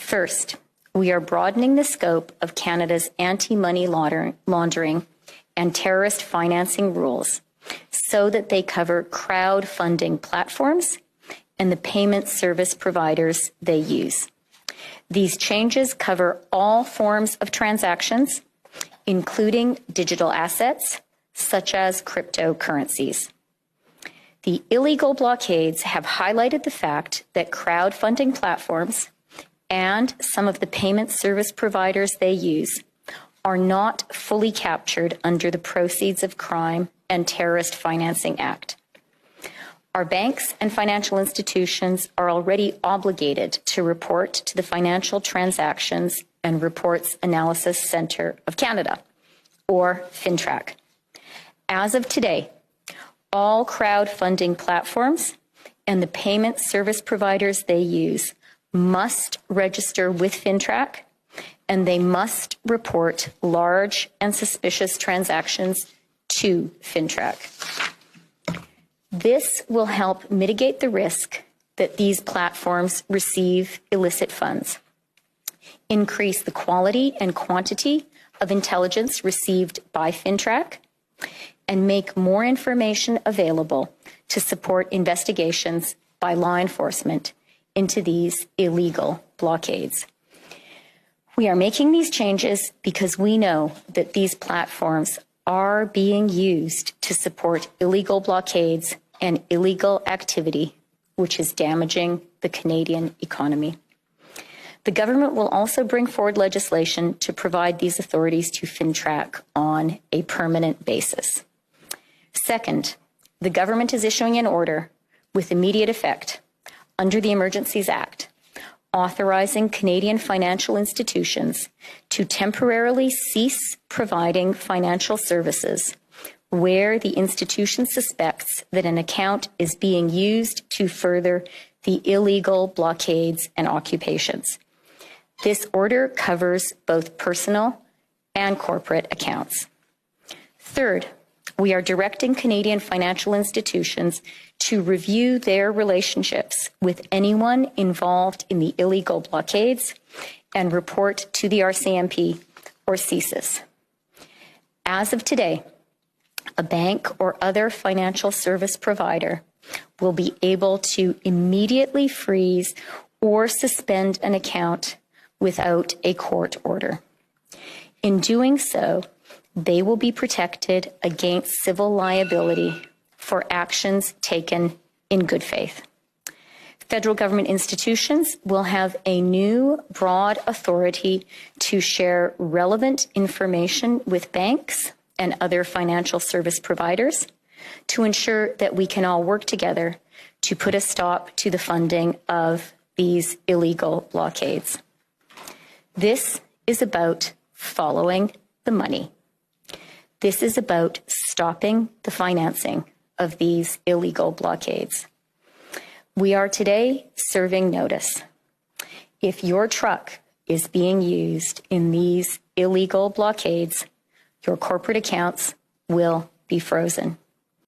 First, we are broadening the scope of Canada's anti-money laundering and terrorist financing rules so that they cover crowdfunding platforms and the payment service providers they use. These changes cover all forms of transactions, including digital assets, such as cryptocurrencies. The illegal blockades have highlighted the fact that crowdfunding platforms and some of the payment service providers they use are not fully captured under the Proceeds of Crime and Terrorist Financing Act. Our banks and financial institutions are already obligated to report to the Financial Transactions and Reports Analysis Centre of Canada, or FINTRAC. As of today, all crowdfunding platforms and the payment service providers they use must register with FINTRAC, and they must report large and suspicious transactions to FINTRAC. This will help mitigate the risk that these platforms receive illicit funds, increase the quality and quantity of intelligence received by FINTRAC, and make more information available to support investigations by law enforcement into these illegal blockades. We are making these changes because we know that these platforms are being used to support illegal blockades and illegal activity, which is damaging the Canadian economy. The government will also bring forward legislation to provide these authorities to FINTRAC on a permanent basis. Second, the government is issuing an order with immediate effect under the Emergencies Act, authorizing Canadian financial institutions to temporarily cease providing financial services where the institution suspects that an account is being used to further the illegal blockades and occupations. This order covers both personal and corporate accounts. Third, we are directing Canadian financial institutions to review their relationships with anyone involved in the illegal blockades and report to the RCMP or CSIS. As of today, a bank or other financial service provider will be able to immediately freeze or suspend an account without a court order. In doing so, they will be protected against civil liability for actions taken in good faith. Federal government institutions will have a new broad authority to share relevant information with banks and other financial service providers to ensure that we can all work together to put a stop to the funding of these illegal blockades. This is about following the money. This is about stopping the financing of these illegal blockades. We are today serving notice. If your truck is being used in these illegal blockades, your corporate accounts will be frozen.